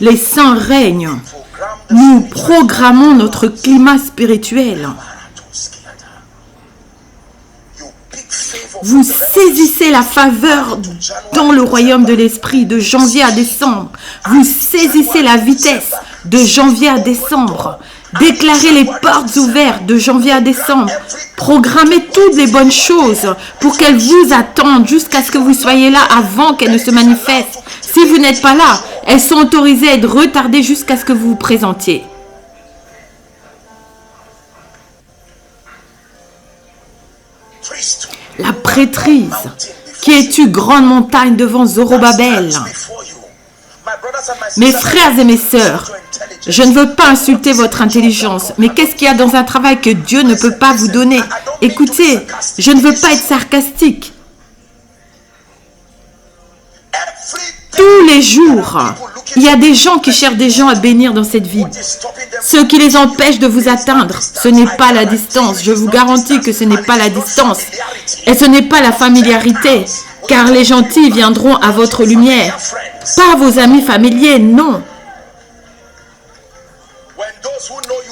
Les saints règnent. Nous programmons notre climat spirituel. Vous saisissez la faveur dans le royaume de l'esprit de janvier à décembre. Vous saisissez la vitesse de janvier à décembre. Déclarez les portes ouvertes de janvier à décembre. Programmez toutes les bonnes choses pour qu'elles vous attendent jusqu'à ce que vous soyez là avant qu'elles ne se manifestent. Si vous n'êtes pas là, elles sont autorisées à être retardées jusqu'à ce que vous vous présentiez. La prêtrise qui est une grande montagne devant Zorobabel. Mes frères et mes sœurs, je ne veux pas insulter votre intelligence, mais qu'est-ce qu'il y a dans un travail que Dieu ne peut pas vous donner? Écoutez, je ne veux pas être sarcastique. Tous les jours, il y a des gens qui cherchent des gens à bénir dans cette vie. Ce qui les empêche de vous atteindre, ce n'est pas la distance. Je vous garantis que ce n'est pas la distance. Et ce n'est pas la familiarité. Car les gentils viendront à votre lumière. Pas vos amis familiers, non.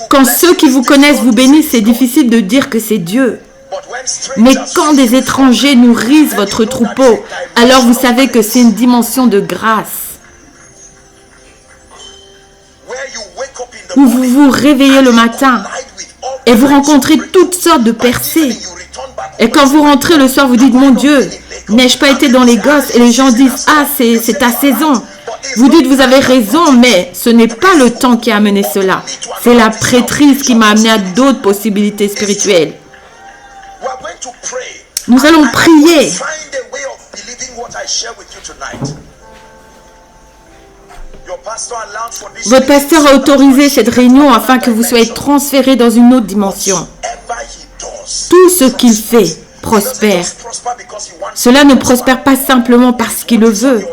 Quand ceux qui vous connaissent vous bénissent, c'est difficile de dire que c'est Dieu. Mais quand des étrangers nourrissent votre troupeau, alors vous savez que c'est une dimension de grâce. Où vous vous réveillez le matin et vous rencontrez toutes sortes de percées. Et quand vous rentrez le soir, vous dites, mon Dieu, n'ai-je pas été dans les gosses? Et les gens disent, ah, c'est ta saison. Vous dites, vous avez raison, mais ce n'est pas le temps qui a amené cela. C'est la prêtrise qui m'a amené à d'autres possibilités spirituelles. Nous allons prier. Votre pasteur a autorisé cette réunion afin que vous soyez transférés dans une autre dimension. Tout ce qu'il fait prospère. Cela ne prospère pas simplement parce qu'il le veut.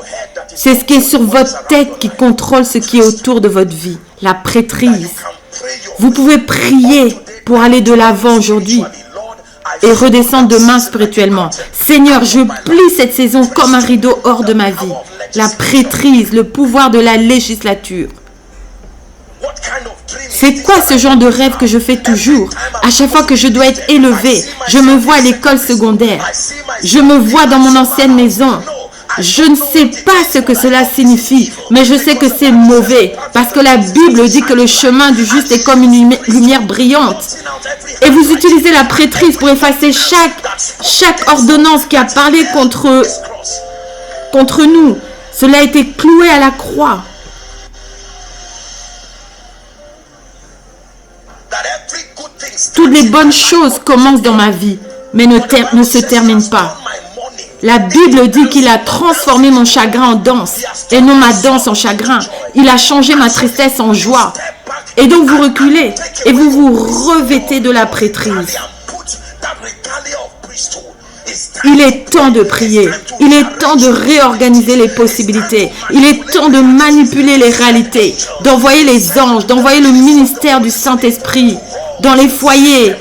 C'est ce qui est sur votre tête qui contrôle ce qui est autour de votre vie. La prêtrise. Vous pouvez prier pour aller de l'avant aujourd'hui et redescendre demain spirituellement. Seigneur, je plie cette saison comme un rideau hors de ma vie. La prêtrise, le pouvoir de la législature. C'est quoi ce genre de rêve que je fais toujours? À chaque fois que je dois être élevé, je me vois à l'école secondaire. Je me vois dans mon ancienne maison. Je ne sais pas ce que cela signifie, mais je sais que c'est mauvais. Parce que la Bible dit que le chemin du juste est comme une lumière brillante. Et vous utilisez la prêtrise pour effacer chaque ordonnance qui a parlé contre nous. Cela a été cloué à la croix. Toutes les bonnes choses commencent dans ma vie, mais ne se terminent pas. La Bible dit qu'il a transformé mon chagrin en danse, et non ma danse en chagrin. Il a changé ma tristesse en joie. Et donc vous reculez, et vous vous revêtez de la prêtrise. Il est temps de prier. Il est temps de réorganiser les possibilités. Il est temps de manipuler les réalités, d'envoyer les anges, d'envoyer le ministère du Saint-Esprit dans les foyers,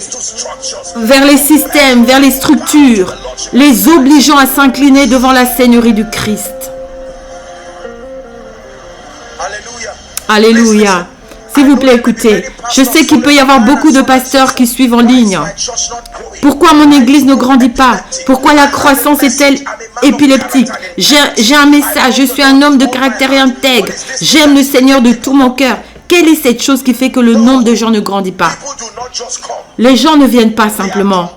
vers les systèmes, vers les structures, les obligeant à s'incliner devant la Seigneurie du Christ. Alléluia. S'il vous plaît, écoutez. Je sais qu'il peut y avoir beaucoup de pasteurs qui suivent en ligne. Pourquoi mon église ne grandit pas? Pourquoi la croissance est-elle épileptique? J'ai un message. Je suis un homme de caractère intègre. J'aime le Seigneur de tout mon cœur. Quelle est cette chose qui fait que le nombre de gens ne grandit pas? Les gens ne viennent pas simplement.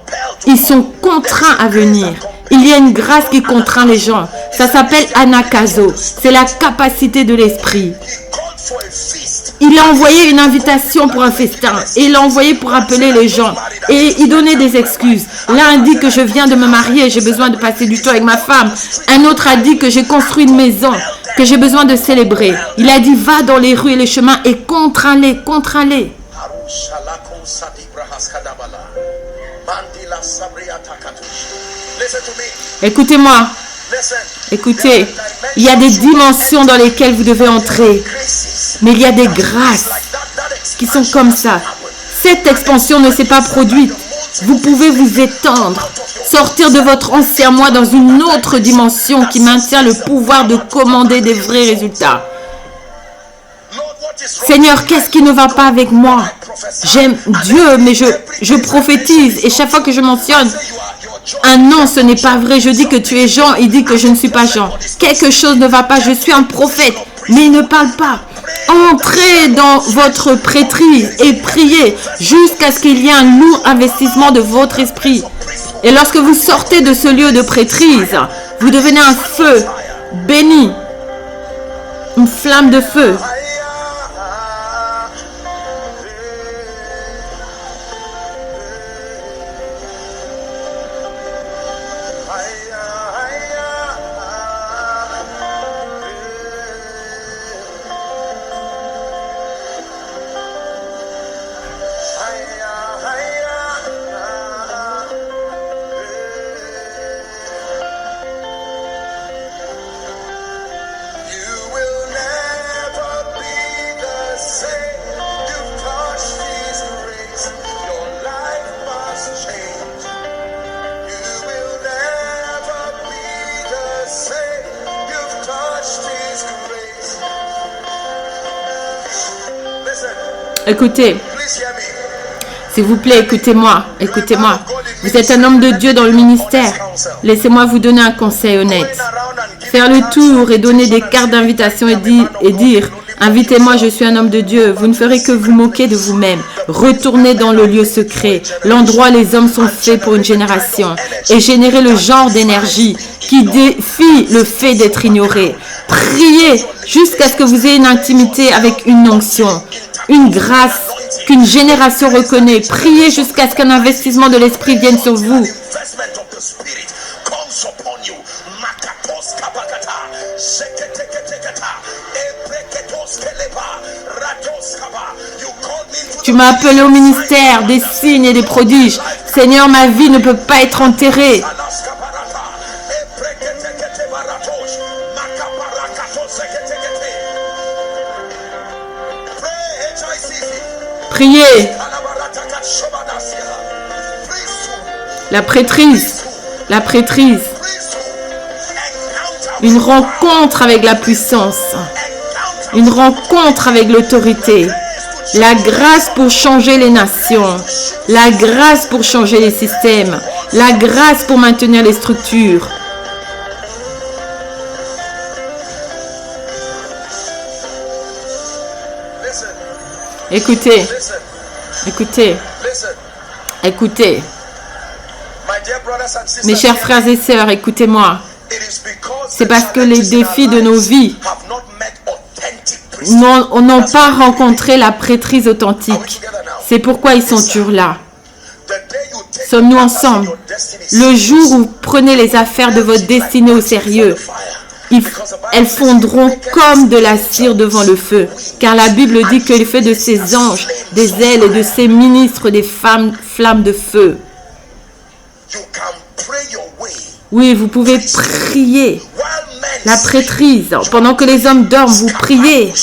Ils sont contraints à venir. Il y a une grâce qui contraint les gens. Ça s'appelle anakazo. C'est la capacité de l'esprit. Il a envoyé une invitation pour un festin. Et il l'a envoyé pour appeler les gens. Et il donnait des excuses. L'un dit que je viens de me marier et j'ai besoin de passer du temps avec ma femme. Un autre a dit que j'ai construit une maison, que j'ai besoin de célébrer. Il a dit, va dans les rues et les chemins et contrains-les, contrains-les. Écoutez-moi. Écoutez, il y a des dimensions dans lesquelles vous devez entrer. Mais il y a des grâces qui sont comme ça. Cette expansion ne s'est pas produite. Vous pouvez vous étendre, sortir de votre ancien moi dans une autre dimension qui maintient le pouvoir de commander des vrais résultats. Seigneur, qu'est-ce qui ne va pas avec moi? J'aime Dieu, mais je prophétise. Et chaque fois que je mentionne un nom, ce n'est pas vrai. Je dis que tu es Jean, il dit que je ne suis pas Jean. Quelque chose ne va pas, je suis un prophète, mais il ne parle pas. Entrez dans votre prêtrise et priez jusqu'à ce qu'il y ait un lourd investissement de votre esprit. Et lorsque vous sortez de ce lieu de prêtrise, vous devenez un feu béni, une flamme de feu. Écoutez, s'il vous plaît, écoutez-moi, écoutez-moi. Vous êtes un homme de Dieu dans le ministère. Laissez-moi vous donner un conseil honnête. Faire le tour et donner des cartes d'invitation et dire « Invitez-moi, je suis un homme de Dieu ». Vous ne ferez que vous moquer de vous-même. Retournez dans le lieu secret, l'endroit où les hommes sont faits pour une génération, et générer le genre d'énergie qui défie le fait d'être ignoré. Priez jusqu'à ce que vous ayez une intimité avec une onction, une grâce qu'une génération reconnaît. Priez jusqu'à ce qu'un investissement de l'esprit vienne sur vous. Tu m'as appelé au ministère des signes et des prodiges. Seigneur, ma vie ne peut pas être enterrée. Priez. La prêtrise. La prêtrise. Une rencontre avec la puissance. Une rencontre avec l'autorité. La grâce pour changer les nations. La grâce pour changer les systèmes. La grâce pour maintenir les structures. Écoutez, écoutez, écoutez. Mes chers frères et sœurs, écoutez-moi. C'est parce que les défis de nos vies n'ont pas rencontré la prêtrise authentique. C'est pourquoi ils sont toujours là. Sommes-nous ensemble? Le jour où vous prenez les affaires de votre destinée au sérieux, elles fondront comme de la cire devant le feu. Car la Bible dit qu'il fait de ses anges des ailes et de ses ministres des flammes de feu. Oui, vous pouvez prier. La prêtrise, pendant que les hommes dorment, vous priez.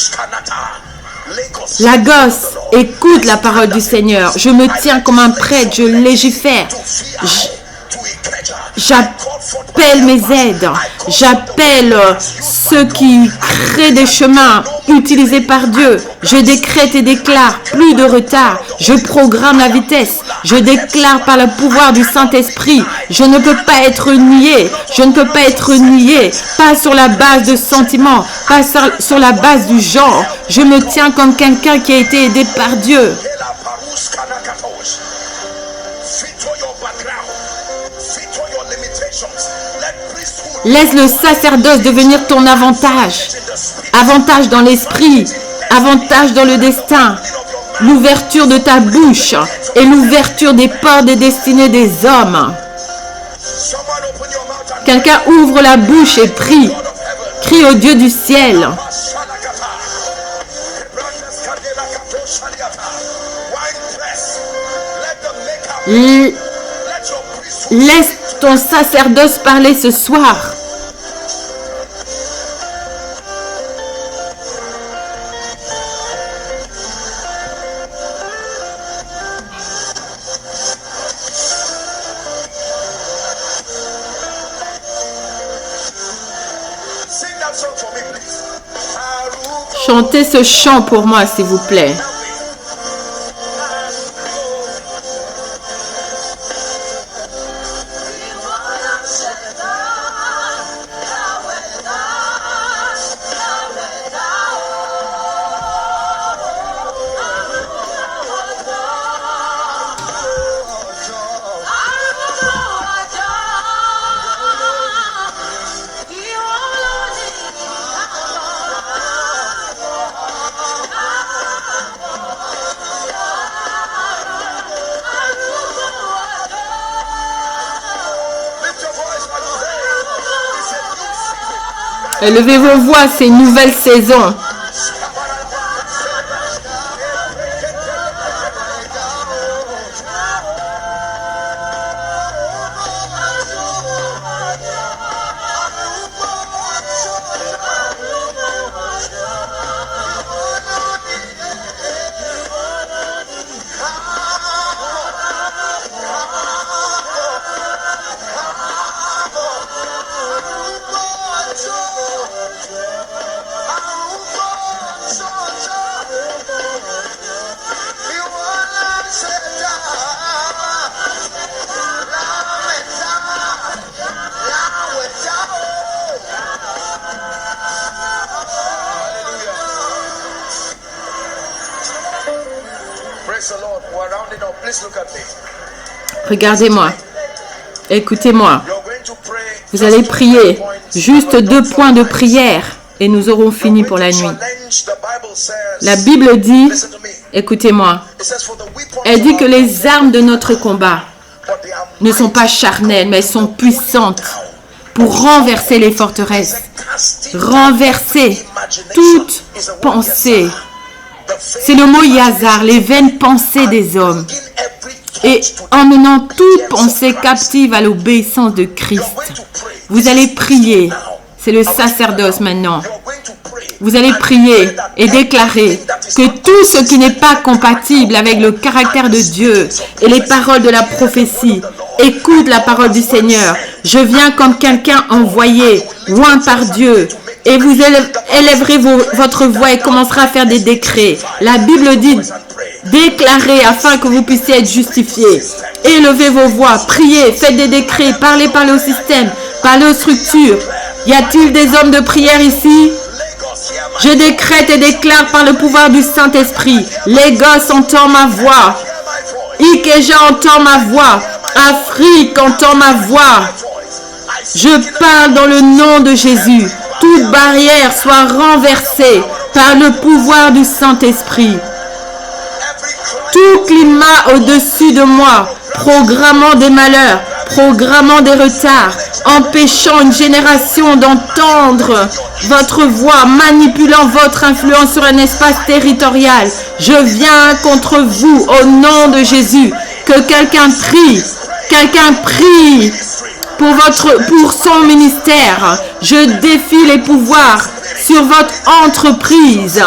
La gosse, écoute la parole du Seigneur. Je me tiens comme un prêtre, je légifère. J'appelle mes aides. J'appelle ceux qui créent des chemins utilisés par Dieu. Je décrète et déclare plus de retard. Je programme la vitesse. Je déclare par le pouvoir du Saint-Esprit. Je ne peux pas être nié. Je ne peux pas être nié. Pas sur la base de sentiments. Pas sur la base du genre. Je me tiens comme quelqu'un qui a été aidé par Dieu. Laisse le sacerdoce devenir ton avantage. Avantage dans l'esprit, avantage dans le destin. L'ouverture de ta bouche et l'ouverture des portes des destinées des hommes. Quelqu'un ouvre la bouche et prie. Crie au Dieu du ciel. Laisse ton sacerdoce parler ce soir. Chantez ce chant pour moi, s'il vous plaît. Élevez vos voix, c'est une nouvelle saison. Regardez-moi. Écoutez-moi. Vous allez prier. Juste 2 points de prière et nous aurons fini pour la nuit. La Bible dit, écoutez-moi, elle dit que les armes de notre combat ne sont pas charnelles, mais elles sont puissantes pour renverser les forteresses, renverser toute pensée. C'est le mot Yazar, les vaines pensées des hommes. Et emmenant toute pensée captive à l'obéissance de Christ. Vous allez prier. C'est le sacerdoce maintenant. Vous allez prier et déclarer que tout ce qui n'est pas compatible avec le caractère de Dieu et les paroles de la prophétie, écoute la parole du Seigneur. Je viens comme quelqu'un envoyé, loin par Dieu. Et vous élèverez votre voix et commencerez à faire des décrets. La Bible dit, déclarez afin que vous puissiez être justifiés. Élevez vos voix, priez, faites des décrets, parlez au système, parlez aux structures. Y a-t-il des hommes de prière ici? Je décrète et déclare par le pouvoir du Saint-Esprit. Lagos entend ma voix. Ikeja entend ma voix. Afrique entend ma voix. Je parle dans le nom de Jésus. Toute barrière soit renversée par le pouvoir du Saint-Esprit. Tout climat au-dessus de moi, programmant des malheurs, programmant des retards, empêchant une génération d'entendre votre voix, manipulant votre influence sur un espace territorial. Je viens contre vous au nom de Jésus. Que quelqu'un prie pour son ministère. Je défie les pouvoirs sur votre entreprise.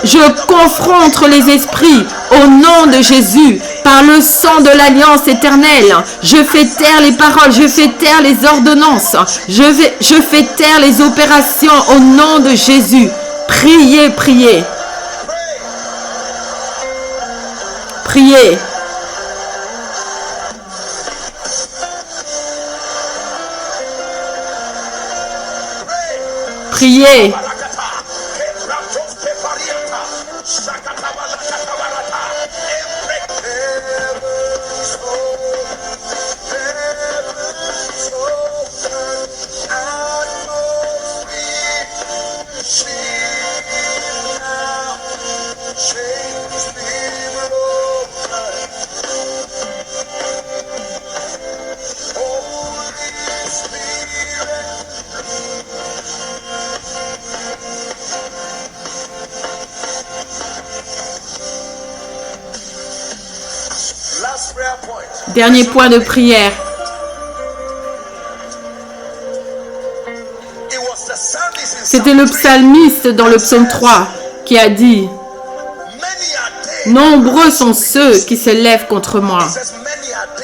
Je confronte les esprits au nom de Jésus par le sang de l'alliance éternelle. Je fais taire les paroles, je fais taire les ordonnances, je fais taire les opérations au nom de Jésus. Priez, priez. Priez. Priez. Dernier point de prière. C'était le psalmiste dans le psaume 3 qui a dit « Nombreux sont ceux qui se lèvent contre moi. »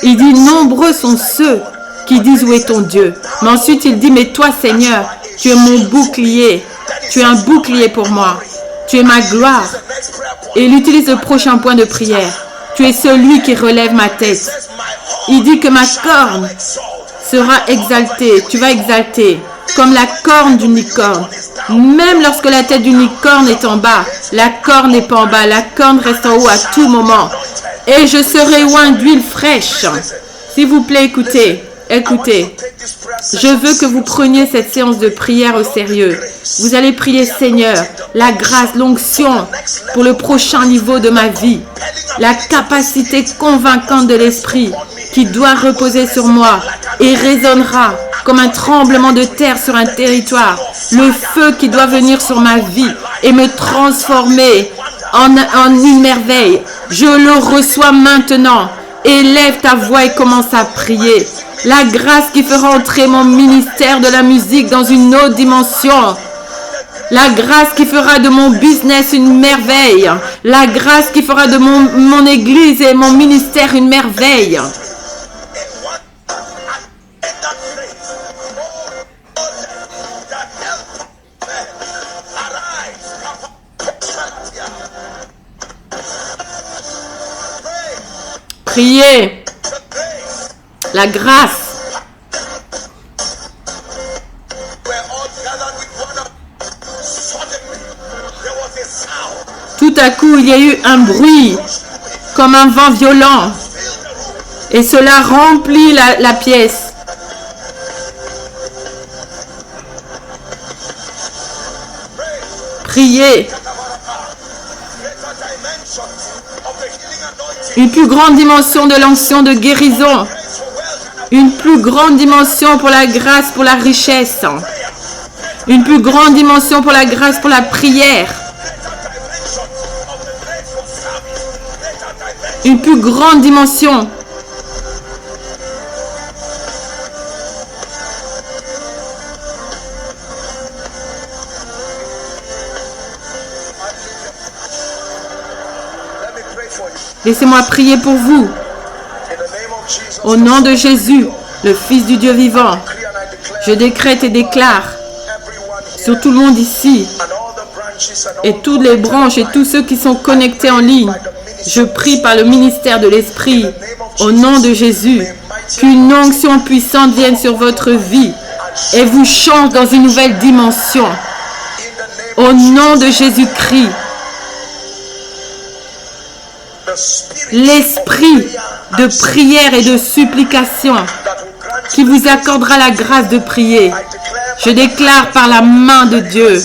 Il dit « Nombreux sont ceux qui disent où est ton Dieu ?» Mais ensuite il dit « Mais toi Seigneur, tu es mon bouclier. Tu es un bouclier pour moi. Tu es ma gloire. Et il utilise le prochain point de prière. Tu es celui qui relève ma tête. Il dit que ma corne sera exaltée. Tu vas exalter comme la corne d'une licorne. Même lorsque la tête d'une licorne est en bas, la corne n'est pas en bas. La corne reste en haut à tout moment. Et je serai oint d'huile fraîche. S'il vous plaît, écoutez. Écoutez. Je veux que vous preniez cette séance de prière au sérieux. Vous allez prier, Seigneur, la grâce, l'onction pour le prochain niveau de ma vie. La capacité convaincante de l'Esprit qui doit reposer sur moi et résonnera comme un tremblement de terre sur un territoire. Le feu qui doit venir sur ma vie et me transformer en une merveille. Je le reçois maintenant. Élève ta voix et commence à prier. La grâce qui fera entrer mon ministère de la musique dans une autre dimension. La grâce qui fera de mon business une merveille. La grâce qui fera de mon église et mon ministère une merveille. Priez. La grâce. Tout à coup, il y a eu un bruit, comme un vent violent. Et cela remplit la pièce. Priez. Une plus grande dimension de l'onction de guérison. Une plus grande dimension pour la grâce, pour la richesse. Une plus grande dimension pour la grâce, pour la prière. Une plus grande dimension. Laissez-moi prier pour vous. Au nom de Jésus, le Fils du Dieu vivant, je décrète et déclare sur tout le monde ici et toutes les branches et tous ceux qui sont connectés en ligne. Je prie par le ministère de l'Esprit, au nom de Jésus, qu'une onction puissante vienne sur votre vie et vous change dans une nouvelle dimension. Au nom de Jésus-Christ, l'esprit de prière et de supplication qui vous accordera la grâce de prier. Je déclare par la main de Dieu